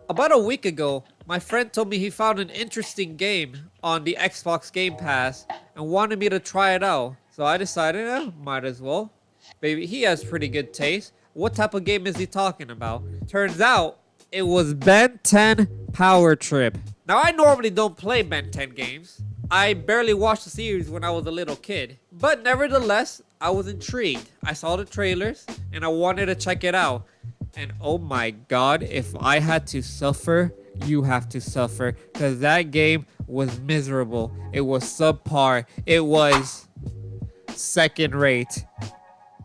About a week ago, my friend told me he found an interesting game on the Xbox Game Pass and wanted me to try it out. So I decided, might as well. Maybe he has pretty good taste. What type of game is he talking about? Turns out it was Ben 10 Power Trip. Now I normally don't play Ben 10 games. I barely watched the series when I was a little kid. But nevertheless, I was intrigued. I saw the trailers and I wanted to check it out. And oh my god, if I had to suffer, you have to suffer. Because that game was miserable. It was subpar. It was second rate.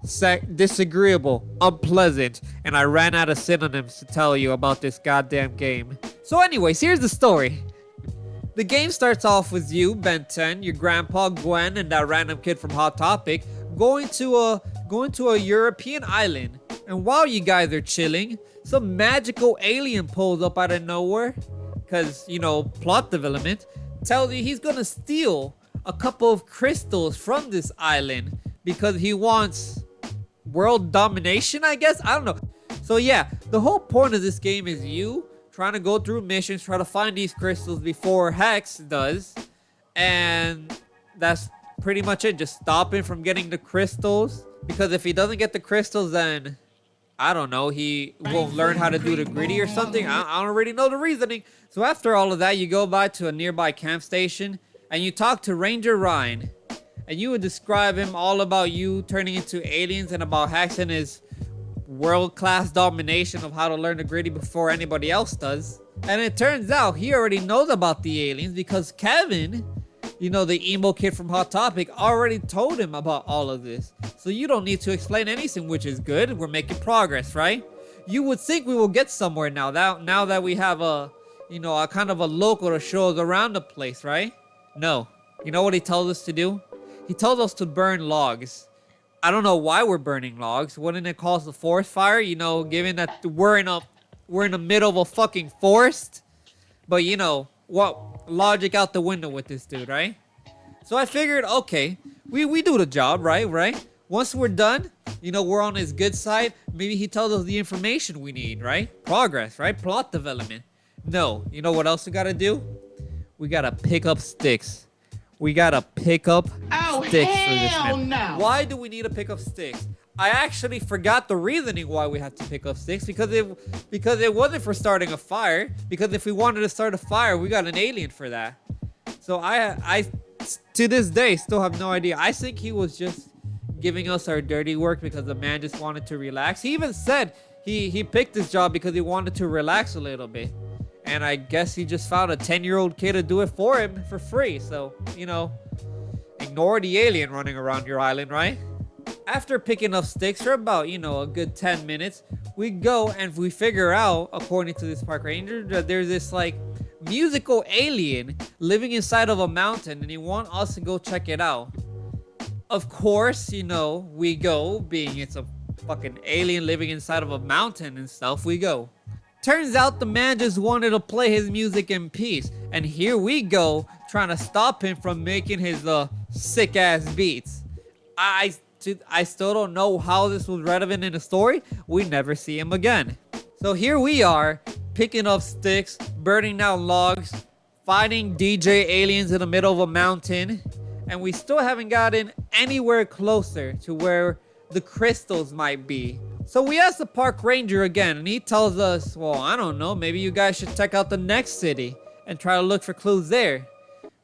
Disagreeable. Unpleasant. And I ran out of synonyms to tell you about this goddamn game. So anyways, here's the story. The game starts off with you, Ben 10, your grandpa Gwen, and that random kid from Hot Topic going to a European island. And while you guys are chilling, some magical alien pulls up out of nowhere, cause plot development, tells you he's gonna steal a couple of crystals from this island because he wants world domination, I guess. I don't know. So yeah, the whole point of this game is you trying to go through missions, try to find these crystals before Hex does, and that's pretty much it. Just stop him from getting the crystals, because if he doesn't get the crystals, then I don't know, he won't learn how to do the gritty or something. I don't really know the reasoning. So after all of that, you go by to a nearby camp station and you talk to Ranger Ryan, and you would describe him all about you turning into aliens and about hacking his world-class domination of how to learn the gritty before anybody else does. And it turns out he already knows about the aliens because Kevin, the emo kid from Hot Topic, already told him about all of this. So you don't need to explain anything, which is good. We're making progress, right? You would think we will get somewhere now that we have a kind of a local to show us around the place, right? No. You know what he tells us to do? He tells us to burn logs. I don't know why we're burning logs. Wouldn't it cause the forest fire? Given that we're in the middle of a fucking forest. But what, logic out the window with this dude, right? So I figured, okay, we do the job, right? Once we're done, we're on his good side. Maybe he tells us the information we need, right? Progress, right? Plot development. No, you know what else we gotta do? We gotta pick up sticks. We gotta pick up sticks for this man. No. Why do we need to pick up sticks? I actually forgot the reasoning why we had to pick up sticks, because it wasn't for starting a fire. Because if we wanted to start a fire, we got an alien for that. So I to this day still have no idea. I think he was just giving us our dirty work because the man just wanted to relax. He even said he picked this job because he wanted to relax a little bit. And I guess he just found a 10-year-old kid to do it for him for free. So, ignore the alien running around your island, right? After picking up sticks for about, a good 10 minutes, we go and we figure out, according to this park ranger, that there's this, musical alien living inside of a mountain, and he wants us to go check it out. Of course, we go, being it's a fucking alien living inside of a mountain and stuff, we go. Turns out the man just wanted to play his music in peace. And here we go, trying to stop him from making his sick ass beats. I still don't know how this was relevant in the story. We never see him again. So here we are, picking up sticks, burning down logs, fighting DJ aliens in the middle of a mountain. And we still haven't gotten anywhere closer to where the crystals might be. So we asked the park ranger again, and he tells us, well, I don't know, maybe you guys should check out the next city and try to look for clues there.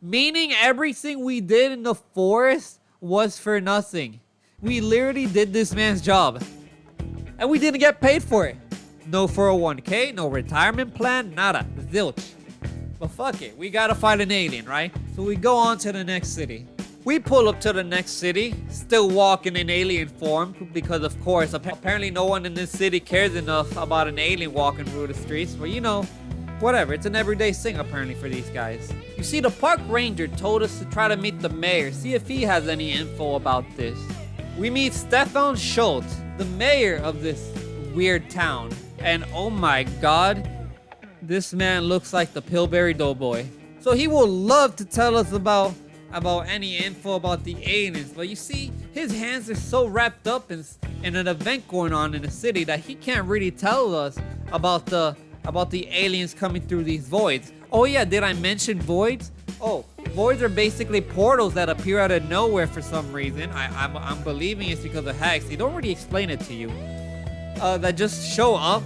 Meaning everything we did in the forest was for nothing. We literally did this man's job. And we didn't get paid for it. No 401k, no retirement plan, nada, zilch. But fuck it, we gotta fight an alien, right? So we go on to the next city. We pull up to the next city, still walking in alien form, because of course, apparently no one in this city cares enough about an alien walking through the streets, but whatever, it's an everyday thing apparently for these guys. You see, the park ranger told us to try to meet the mayor, see if he has any info about this. We meet Stefan Schultz, the mayor of this weird town, and oh my god, this man looks like the Pillsbury Doughboy. So he will love to tell us about any info about the aliens, but you see, his hands are so wrapped up in an event going on in the city that he can't really tell us about the about the aliens coming through these voids. Oh yeah, did I mention voids? Oh, voids are basically portals that appear out of nowhere for some reason. I'm believing it's because of hacks. They don't really explain it to you. That just show up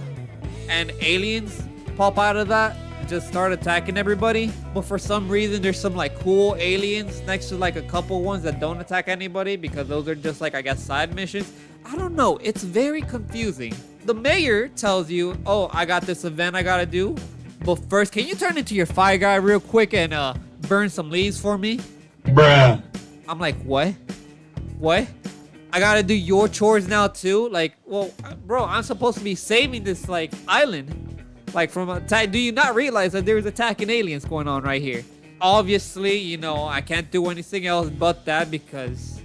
and aliens pop out of that and just start attacking everybody. But for some reason, there's some like cool aliens next to like a couple ones that don't attack anybody because those are just like, I guess, side missions. I don't know. It's very confusing. The mayor tells you, oh, I got this event I gotta do. But first, can you turn into your fire guy real quick and burn some leaves for me? Bruh. I'm like, what? What? I gotta do your chores now too? Like, well, bro, I'm supposed to be saving this like island, like from attack. Do you not realize that there's attacking aliens going on right here? Obviously, you know, I can't do anything else but that because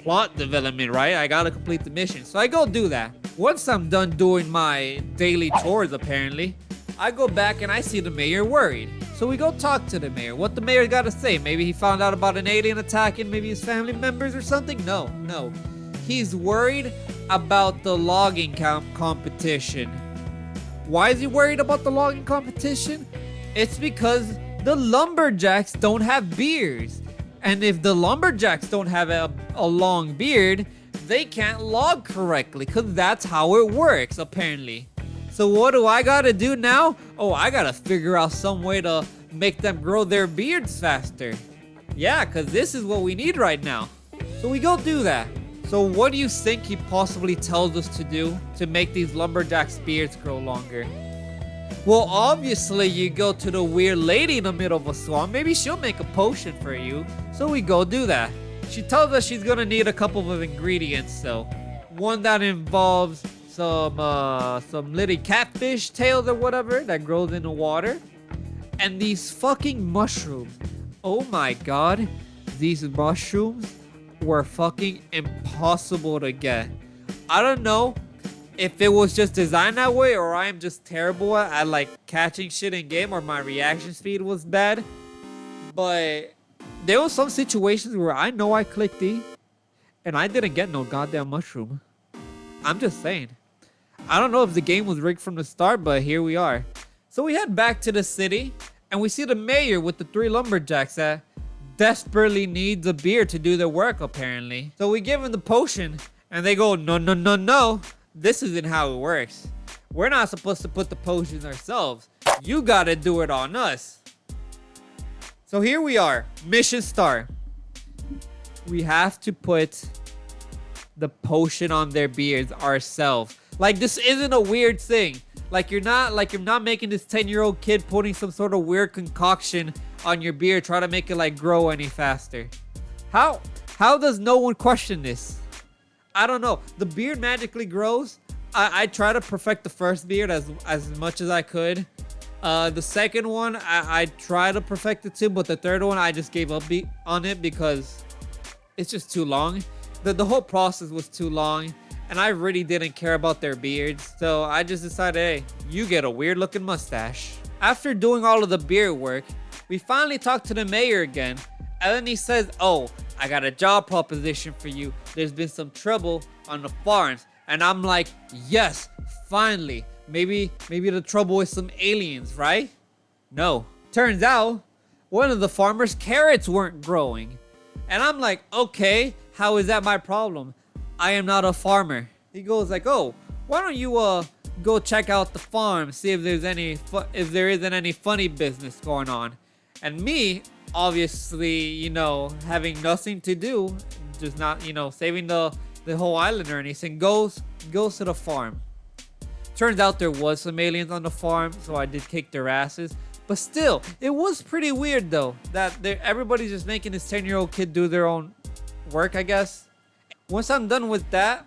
plot development, right? I gotta complete the mission. So I go do that. Once I'm done doing my daily chores, apparently, I go back and I see the mayor worried. So we go talk to the mayor. What the mayor gotta say? Maybe he found out about an alien attacking maybe his family members or something? No. He's worried about the logging competition. Why is he worried about the logging competition? It's because the lumberjacks don't have beards. And if the lumberjacks don't have a long beard, they can't log correctly because that's how it works, apparently. So what do I gotta do now? Oh, I gotta figure out some way to make them grow their beards faster. Yeah, because this is what we need right now. So we go do that. So what do you think he possibly tells us to do to make these lumberjacks' beards grow longer? Well, obviously you go to the weird lady in the middle of a swamp. Maybe she'll make a potion for you. So we go do that. She tells us she's gonna need a couple of ingredients though. One that involves some little catfish tails or whatever that grows in the water. And these fucking mushrooms. Oh my god. These mushrooms were fucking impossible to get. I don't know if it was just designed that way or I am just terrible at like catching shit in game or my reaction speed was bad. But there was some situations where I know I clicked E and I didn't get no goddamn mushroom. I'm just saying. I don't know if the game was rigged from the start, but here we are. So we head back to the city and we see the mayor with the 3 lumberjacks that desperately needs a beard to do their work apparently. So we give them the potion and they go, no. This isn't how it works. We're not supposed to put the potions ourselves. You gotta do it on us. So here we are, mission start. We have to put the potion on their beards ourselves. Like this isn't a weird thing. Like you're not making this 10-year-old kid putting some sort of weird concoction on your beard try to make it like grow any faster. How does no one question this? I don't know. The beard magically grows. I try to perfect the first beard as much as I could. The second one, I tried to perfect it too, but the third one, I just gave up on it because it's just too long. The whole process was too long, and I really didn't care about their beards, so I just decided, hey, you get a weird looking mustache. After doing all of the beard work, we finally talked to the mayor again, and then he says, oh, I got a job proposition for you. There's been some trouble on the farms, and I'm like, yes, finally. Maybe the trouble is some aliens, right? No. Turns out, one of the farmers' carrots weren't growing. And I'm like, okay, how is that my problem? I am not a farmer. He goes like, oh, why don't you go check out the farm, see if there's if there isn't any funny business going on. And me, obviously, you know, having nothing to do, just not, you know, saving the whole island or anything, goes to the farm. Turns out there was some aliens on the farm, so I did kick their asses. But still, it was pretty weird though, that everybody's just making this 10-year-old kid do their own work, I guess. Once I'm done with that,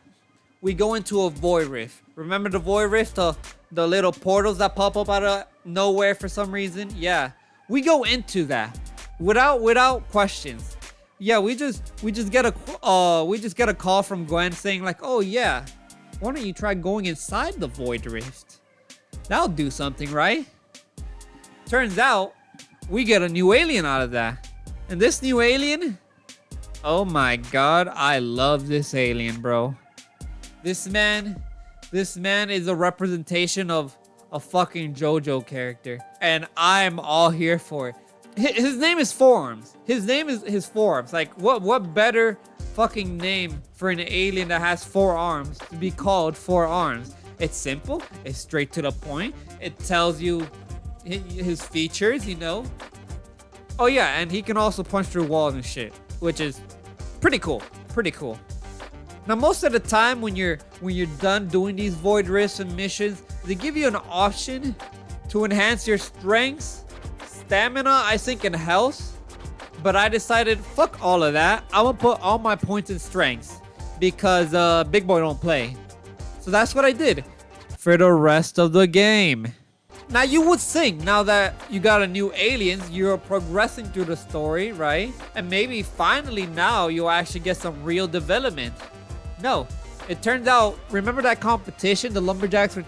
we go into a void rift. Remember the void rift, the little portals that pop up out of nowhere for some reason? Yeah, we go into that without questions. Yeah, we just get a call from Gwen saying like, oh yeah, why don't you try going inside the void rift? That'll do something, right? Turns out, we get a new alien out of that. And this new alien, oh my god, I love this alien, bro. This man is a representation of a fucking JoJo character. And I'm all here for it. His name is Forearms. His name is his Forearms. Like, what better fucking name for an alien that has 4 arms to be called 4 Arms? It's simple. It's straight to the point. It tells you his features, you know. Oh yeah, and he can also punch through walls and shit, which is pretty cool. Pretty cool. Now, most of the time when you're done doing these void rifts and missions, they give you an option to enhance your strengths, stamina, I think, and health. But I decided, fuck all of that. I'm gonna put all my points in strengths because Big Boy don't play. So that's what I did for the rest of the game. Now, you would think, now that you got a new aliens, you're progressing through the story, right? And maybe finally now you'll actually get some real development. No, it turns out, remember that competition the lumberjacks were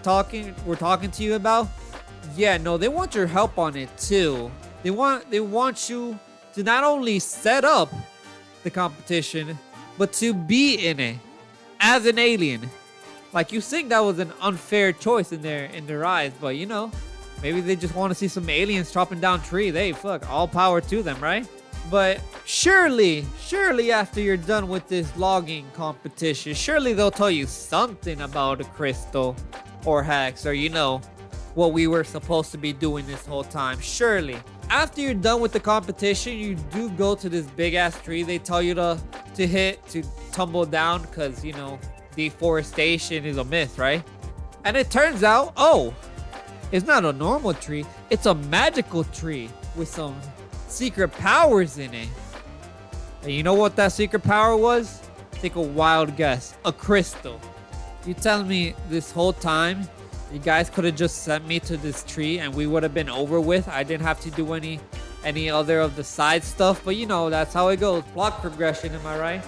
talking to you about? Yeah, no, they want your help on it too. They want you to not only set up the competition, but to be in it as an alien. Like, you think that was an unfair choice in their eyes, but you know, maybe they just want to see some aliens chopping down trees. Hey, fuck, all power to them, right? But surely after you're done with this logging competition, surely they'll tell you something about a crystal or Hex, or you know, what we were supposed to be doing this whole time. Surely. After you're done with the competition, you do go to this big ass tree they tell you to tumble down, because you know, deforestation is a myth, right? And it turns out, oh, it's not a normal tree, it's a magical tree with some secret powers in it. And you know what that secret power was? Take a wild guess. A crystal. You telling me this whole time you guys could have just sent me to this tree and we would have been over with? I didn't have to do any other of the side stuff, but you know, that's how it goes. Plot progression, am I right?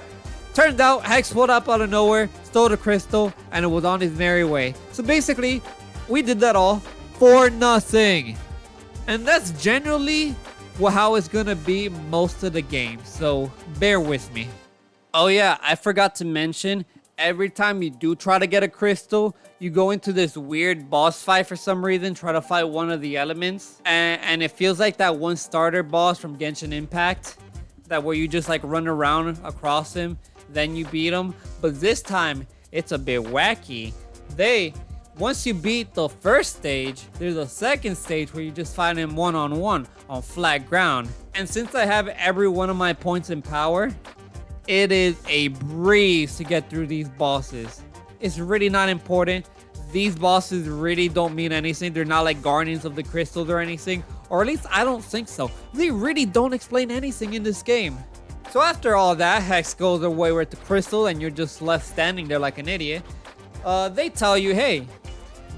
Turns out Hex pulled up out of nowhere, stole the crystal, and it was on his merry way. So basically, we did that all for nothing. And that's generally how it's gonna be most of the game, so bear with me. Oh yeah, I forgot to mention, every time you do try to get a crystal, you go into this weird boss fight for some reason, try to fight one of the elements, and it feels like that one starter boss from Genshin Impact, that where you just like run around across him, then you beat him. But this time it's a bit wacky. Once you beat the first stage, there's a second stage where you just fight him one-on-one on flat ground. And since I have every one of my points in power, it is a breeze to get through these bosses. It's really not important. These bosses really don't mean anything. They're not like Guardians of the Crystals or anything. Or at least I don't think so. They really don't explain anything in this game. So after all that, Hex goes away with the crystal and you're just left standing there like an idiot. They tell you, hey,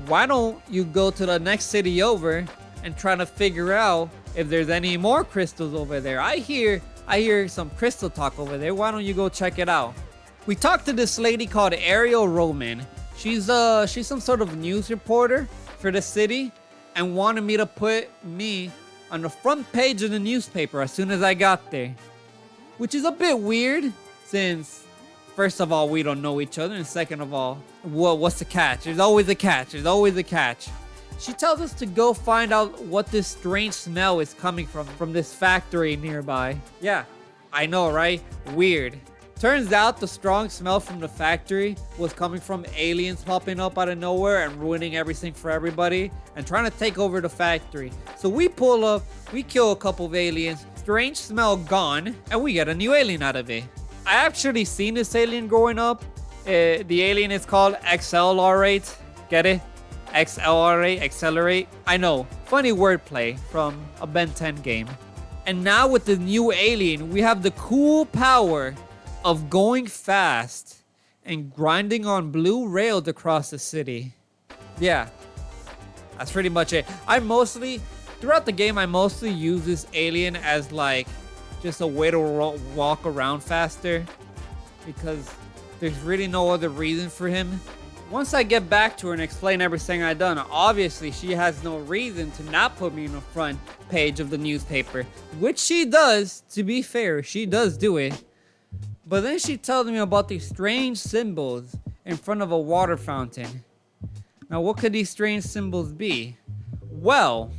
why don't you go to the next city over and try to figure out if there's any more crystals over there. I hear some crystal talk over there. Why don't you go check it out? We talked to this lady called Ariel Roman. She's some sort of news reporter for the city and wanted me to put me on the front page of the newspaper as soon as I got there. Which is a bit weird since, first of all, we don't know each other, and second of all, what's the catch? There's always a catch. There's always a catch. She tells us to go find out what this strange smell is coming from this factory nearby. Yeah, I know, right? Weird. Turns out the strong smell from the factory was coming from aliens popping up out of nowhere and ruining everything for everybody and trying to take over the factory. So we pull up, we kill a couple of aliens, strange smell gone, and we get a new alien out of it. I actually seen this alien growing up. The alien is called Accelerate. Get it? Accelerate, accelerate. I know, funny wordplay from a Ben 10 game. And now with the new alien, we have the cool power of going fast and grinding on blue rails across the city. Yeah, that's pretty much it. Throughout the game, I mostly use this alien as like just a way to walk around faster because there's really no other reason for him. Once I get back to her and explain everything I've done, obviously she has no reason to not put me in the front page of the newspaper, which she does, to be fair, she does do it. But then she tells me about these strange symbols in front of a water fountain. Now, what could these strange symbols be? Well,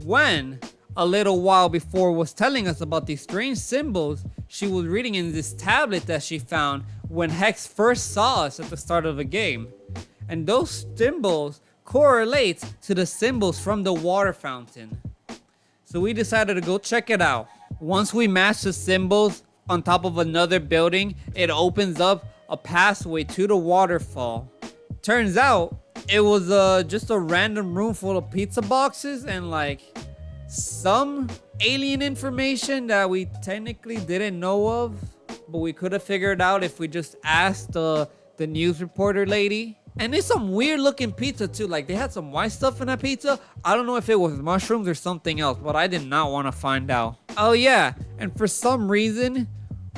Gwen, a little while before, was telling us about these strange symbols she was reading in this tablet that she found when Hex first saw us at the start of the game. And those symbols correlate to the symbols from the water fountain. So we decided to go check it out. Once we matched the symbols on top of another building, it opens up a passway to the waterfall. Turns out it was just a random room full of pizza boxes and like some alien information that we technically didn't know of, but we could have figured out if we just asked the news reporter lady. And it's some weird looking pizza too. Like they had some white stuff in that pizza. I don't know if it was mushrooms or something else, but I did not want to find out. Oh yeah, and for some reason,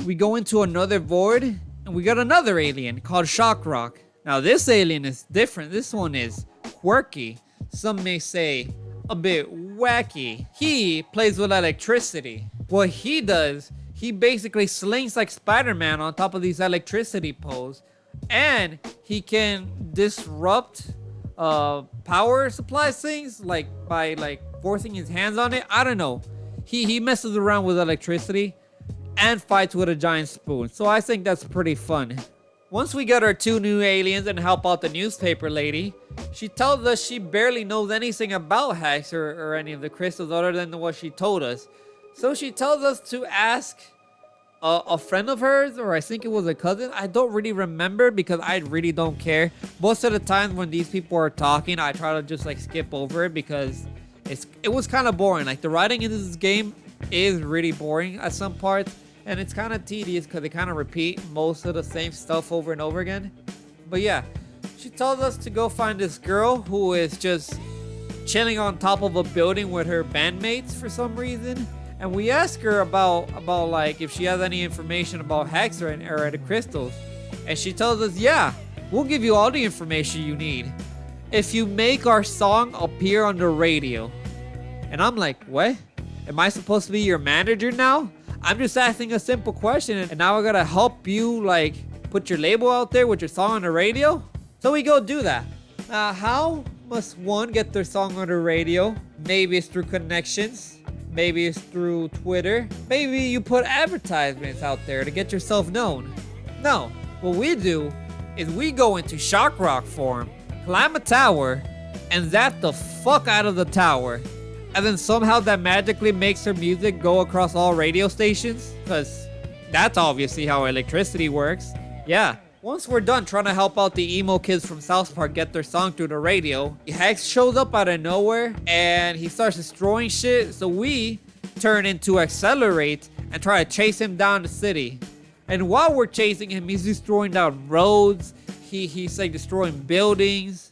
we go into another void and we got another alien called Shock Rock. Now this alien is different. This one is quirky. Some may say a bit wacky. He plays with electricity. What he does, he basically slings like Spider-Man on top of these electricity poles. And he can disrupt power supply things like by like forcing his hands on it. I don't know. He messes around with electricity and fights with a giant spoon. So I think that's pretty fun. Once we get our 2 new aliens and help out the newspaper lady, she tells us she barely knows anything about Hex or any of the crystals other than what she told us. So she tells us to ask a friend of hers, or I think it was a cousin. I don't really remember because I really don't care. Most of the time when these people are talking, I try to just like skip over it because it was kind of boring. Like the writing in this game is really boring at some parts, and it's kind of tedious because they kind of repeat most of the same stuff over and over again. But yeah, she tells us to go find this girl who is just chilling on top of a building with her bandmates for some reason. And we ask her about like if she has any information about Hex or the crystals. And she tells us, yeah, we'll give you all the information you need if you make our song appear on the radio. And I'm like, what? Am I supposed to be your manager now? I'm just asking a simple question and now I gotta help you like put your label out there with your song on the radio? So we go do that. How must one get their song on the radio? Maybe it's through connections. Maybe it's through Twitter. Maybe you put advertisements out there to get yourself known. No, what we do is we go into Shock Rock form, climb a tower, and zap the fuck out of the tower. And then somehow that magically makes her music go across all radio stations. Because that's obviously how electricity works. Yeah. Once we're done trying to help out the emo kids from South Park get their song through the radio, Hex shows up out of nowhere and he starts destroying shit. So we turn into Accelerate and try to chase him down the city. And while we're chasing him, he's destroying down roads. He's like destroying buildings.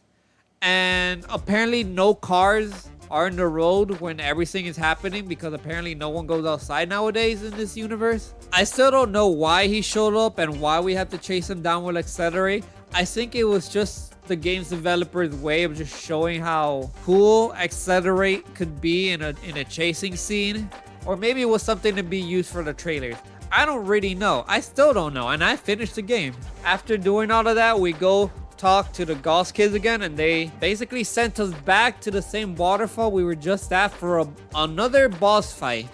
And apparently no cars are in the road when everything is happening because apparently no one goes outside nowadays in this universe. I still don't know why he showed up and why we have to chase him down with Accelerate. I think it was just the game's developer's way of just showing how cool Accelerate could be in a chasing scene. Or maybe it was something to be used for the trailers. I don't really know. I still don't know, and I finished the game. After doing all of that, we go talk to the Gauss kids again, and they basically sent us back to the same waterfall we were just at for another boss fight.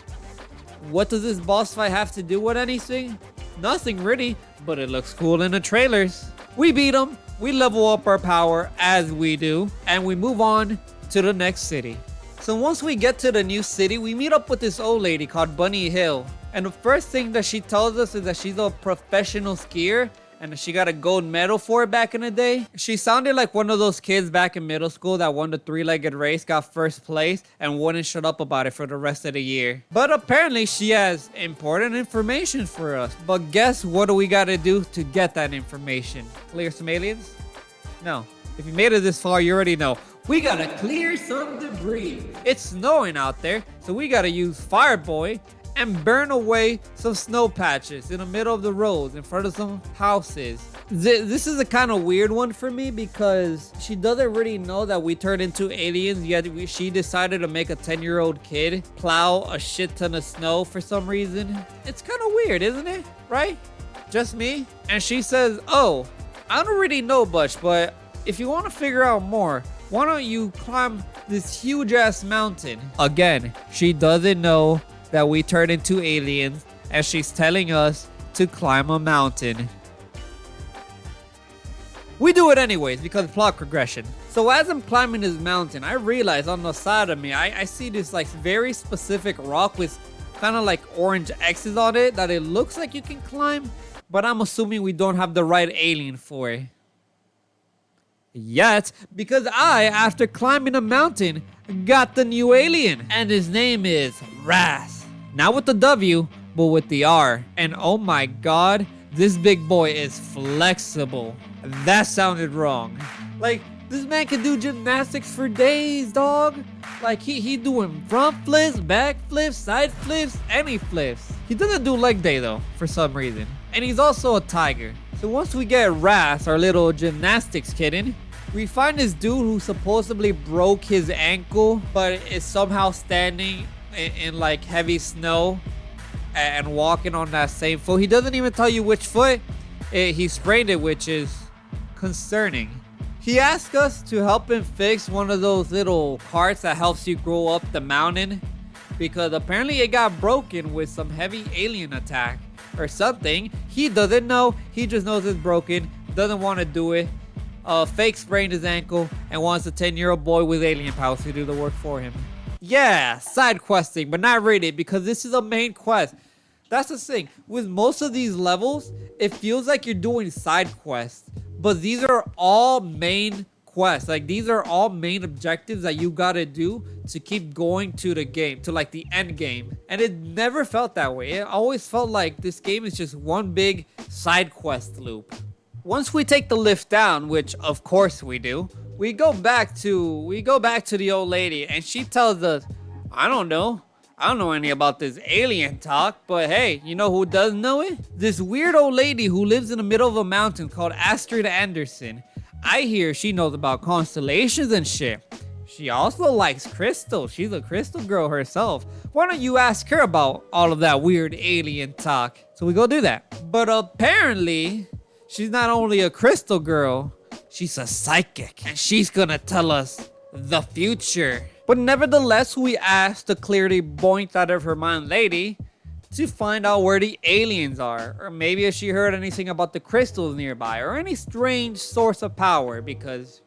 What does this boss fight have to do with anything? Nothing really, but it looks cool in the trailers. We beat them, we level up our power as we do, and we move on to the next city. So once we get to the new city, we meet up with this old lady called Bunny Hill. And the first thing that she tells us is that she's a professional skier and she got a gold medal for it back in the day. She sounded like one of those kids back in middle school that won the 3-legged race, got first place, and wouldn't shut up about it for the rest of the year. But apparently she has important information for us. But guess what do we gotta do to get that information? Clear some aliens? No. If you made it this far, you already know. We gotta clear some debris. It's snowing out there, so we gotta use Fireboy and burn away some snow patches in the middle of the roads in front of some houses. This is a kind of weird one for me because she doesn't really know that we turned into aliens, yet she decided to make a 10-year-old kid plow a shit ton of snow for some reason. It's kind of weird, isn't it? Right? Just me? And she says, oh, I don't really know much, but if you want to figure out more, why don't you climb this huge ass mountain? Again, she doesn't know that we turn into aliens, and she's telling us to climb a mountain. We do it anyways because plot progression. So as I'm climbing this mountain, I realize on the side of me, I see this like very specific rock with kind of like orange X's on it that it looks like you can climb, but I'm assuming we don't have the right alien for it yet, because I, after climbing a mountain, got the new alien, and his name is Ras. Not with the W, but with the R. And oh my god, this big boy is flexible. That sounded wrong. Like, this man can do gymnastics for days, dog. Like, he doing front flips, back flips, side flips, any flips. He doesn't do leg day though, for some reason. And he's also a tiger. So once we get Ras, our little gymnastics kitten, we find this dude who supposedly broke his ankle, but is somehow standing in like heavy snow and walking on that same foot. He doesn't even tell you which foot he sprained it, which is concerning. He asked us to help him fix one of those little carts that helps you grow up the mountain, because apparently it got broken with some heavy alien attack or something. He doesn't know. He just knows it's broken, doesn't want to do it. Fake sprained his ankle and wants a 10-year-old boy with alien powers to do the work for him. Yeah, side questing, but not really, because this is a main quest. That's the thing. With most of these levels, it feels like you're doing side quests, but these are all main quests. Like, these are all main objectives that you gotta do to keep going to the game, to like the end game. And it never felt that way. It always felt like this game is just one big side quest loop. Once we take the lift down, which of course we do, we go back to the old lady, and she tells us, I don't know any about this alien talk, but hey, you know who does know it? This weird old lady who lives in the middle of a mountain called Astrid Anderson. I hear she knows about constellations and shit. She also likes crystals. She's a crystal girl herself. Why don't you ask her about all of that weird alien talk? So we go do that. But apparently, she's not only a crystal girl, she's a psychic, and she's gonna tell us the future. But nevertheless, we asked the clearly boinked out of her mind lady to find out where the aliens are, or maybe if she heard anything about the crystals nearby, or any strange source of power, because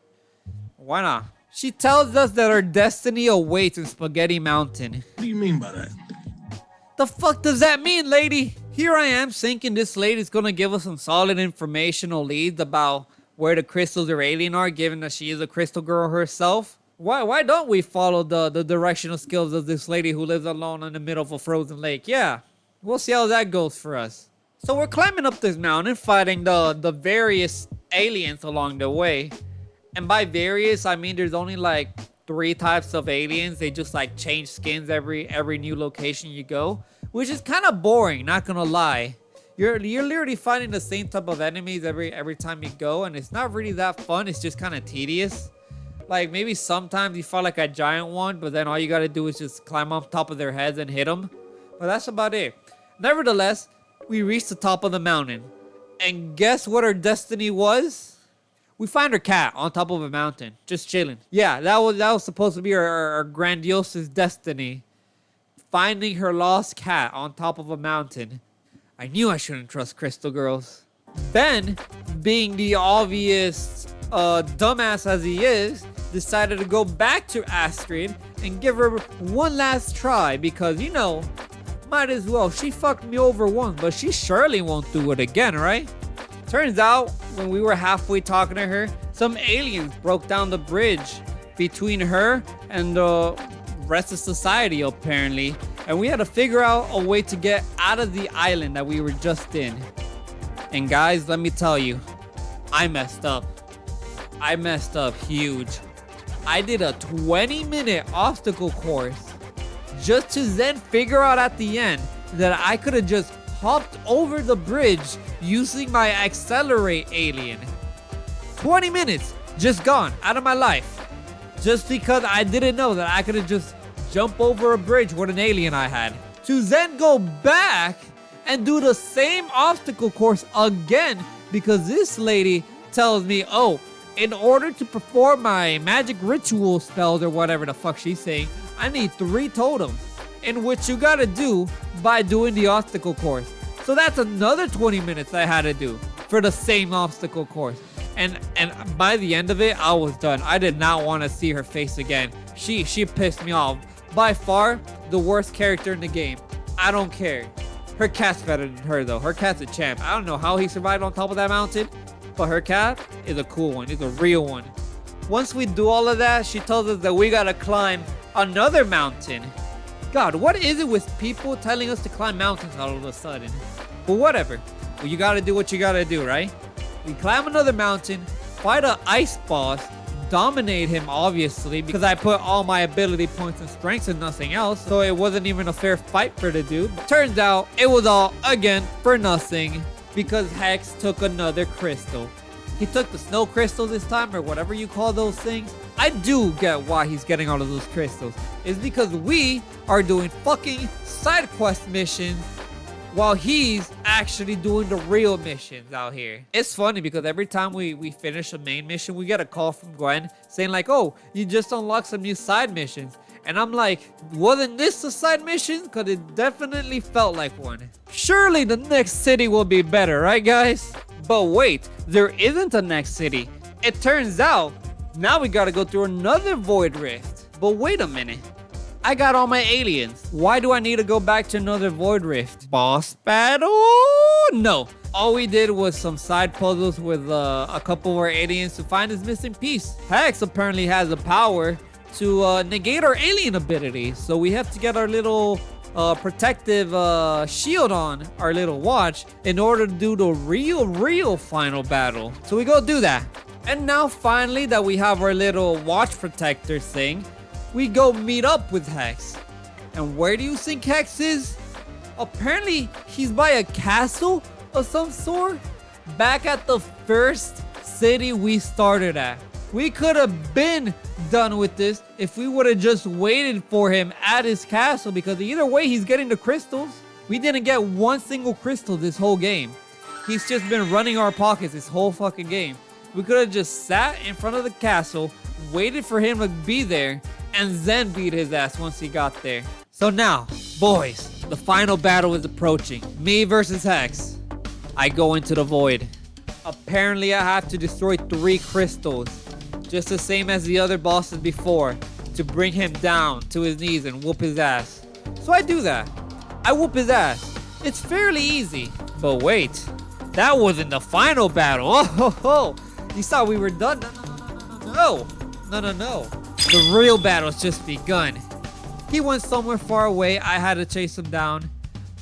why not? She tells us that our destiny awaits in Spaghetti Mountain. What do you mean by that? The fuck does that mean, lady? Here I am thinking this lady's gonna give us some solid informational leads about where the crystals or alien are, given that she is a crystal girl herself. Why don't we follow the directional skills of this lady who lives alone in the middle of a frozen lake? Yeah, we'll see how that goes for us. So we're climbing up this mountain, fighting the various aliens along the way. And by various, I mean there's only like 3 types of aliens. They just like change skins every new location you go, which is kind of boring, not gonna lie. You're literally fighting the same type of enemies every time you go, and it's not really that fun. It's just kind of tedious. Like, maybe sometimes you fight like a giant one, but then all you gotta do is just climb up top of their heads and hit them. But that's about it. Nevertheless, we reached the top of the mountain. And guess what our destiny was? We find her cat on top of a mountain, just chilling. Yeah, that was supposed to be our grandiose destiny. Finding her lost cat on top of a mountain. I knew I shouldn't trust crystal girls. Ben, being the obvious dumbass as he is, decided to go back to Astrid and give her one last try because, you know, might as well. She fucked me over once, but she surely won't do it again, right? Turns out, when we were halfway talking to her, some aliens broke down the bridge between her and the rest of society, apparently. And we had to figure out a way to get out of the island that we were just in. And guys, let me tell you, I messed up. I messed up huge. I did a 20-minute obstacle course just to then figure out at the end that I could have just hopped over the bridge using my accelerate alien. 20 minutes just gone out of my life just because I didn't know that I could have just jumped over a bridge with an alien I had. To then go back and do the same obstacle course again because this lady tells me, oh, In order to perform my magic ritual spells or whatever the fuck she's saying, I need 3 totems, in which you gotta do by doing the obstacle course. So that's another 20 minutes I had to do for the same obstacle course. And by the end of it, I was done. I did not want to see her face again. She pissed me off. By far, the worst character in the game. I don't care. Her cat's better than her though. Her cat's a champ. I don't know how he survived on top of that mountain, but her cat is a cool one. It's a real one. Once we do all of that, she tells us that we gotta climb another mountain. God, what is it with people telling us to climb mountains all of a sudden? But whatever. Well, you gotta do what you gotta do, right? We climb another mountain, fight an ice boss, dominate him obviously because I put all my ability points and strengths and nothing else, so it wasn't even a fair fight for the dude. But turns out it was all, again, for nothing because Hex took another crystal. He took the snow crystal this time, or whatever you call those things. I do get why he's getting all of those crystals. It's because we are doing fucking side quest missions while he's actually doing the real missions out here. It's funny because every time we finish a main mission, we get a call from Gwen saying like, oh, you just unlocked some new side missions. And I'm like, wasn't this a side mission? Because it definitely felt like one. Surely the next city will be better, right guys? But wait, there isn't a next city. It turns out, now we gotta go through another void rift. But wait a minute. I got all my aliens. Why do I need to go back to another void rift? Boss battle? No. All we did was some side puzzles with a couple of our aliens to find this missing piece. Hex apparently has the power to negate our alien ability. So we have to get our little protective shield on our little watch in order to do the real final battle. So we go do that. And now finally that we have our little watch protector thing, we go meet up with Hex. And where do you think Hex is? Apparently, he's by a castle of some sort. Back at the first city we started at. We could have been done with this if we would have just waited for him at his castle, because either way, he's getting the crystals. We didn't get one single crystal this whole game. He's just been running our pockets this whole fucking game. We could have just sat in front of the castle, waited for him to be there, and then beat his ass once he got there. So now, boys, the final battle is approaching. Me versus Hex. I go into the void. Apparently, I have to destroy 3 crystals, just the same as the other bosses before, to bring him down to his knees and whoop his ass. So I do that. I whoop his ass. It's fairly easy. But wait, that wasn't the final battle. Oh, ho, ho. You thought we were done? No. The real battle's just begun. He went somewhere far away. I had to chase him down.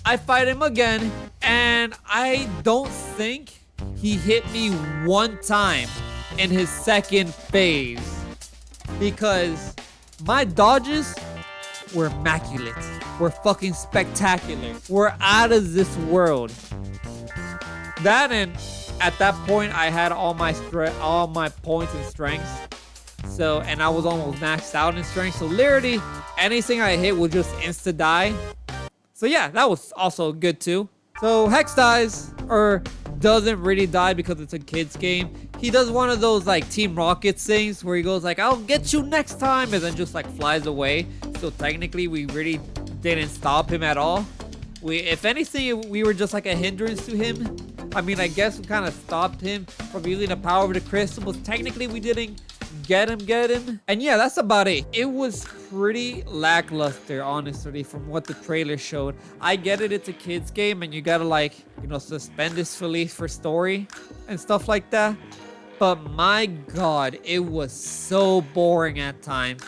I fight him again, and I don't think he hit me one time in his second phase, because my dodges were immaculate. Were fucking spectacular. Were out of this world. That, and at that point I had all my points and strengths. So, and I was almost maxed out in strength. So literally anything I hit would just insta die. So yeah, that was also good too. So Hex dies, or doesn't really die because it's a kid's game. He does one of those like Team Rocket things where he goes like, I'll get you next time, and then just like flies away. So technically we really didn't stop him at all. If anything, we were just like a hindrance to him. I mean, I guess we kind of stopped him from using the power of the crystal, but technically we didn't get him. And yeah, that's about it. It was pretty lackluster, honestly, from what the trailer showed. I get it, it's a kid's game and you gotta like, you know, suspend disbelief for story and stuff like that. But my God, it was so boring at times.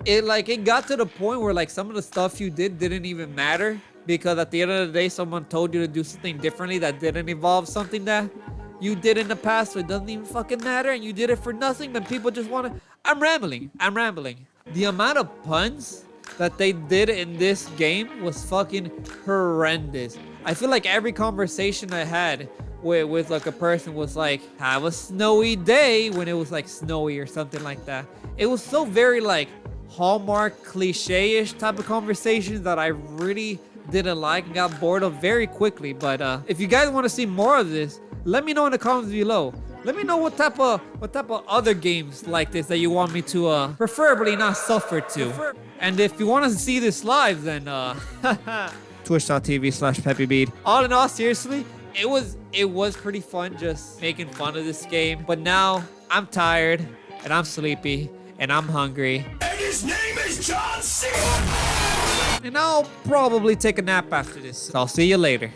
It got to the point where like some of the stuff you did didn't even matter, because at the end of the day, someone told you to do something differently that didn't involve something that you did in the past, so it doesn't even fucking matter, and you did it for nothing, but people just want to... I'm rambling. The amount of puns that they did in this game was fucking horrendous. I feel like every conversation I had with like a person was like, have a snowy day, when it was like snowy or something like that. It was so very like Hallmark cliche-ish type of conversations that I really didn't like and got bored of very quickly. But if you guys want to see more of this, let me know in the comments below. Let me know what type of other games like this that you want me to preferably not suffer to. And if you want to see this live, then twitch.tv/PeppyBead. All in all, seriously, it was pretty fun just making fun of this game. But now I'm tired and I'm sleepy and I'm hungry. And his name is John C. And I'll probably take a nap after this. So I'll see you later.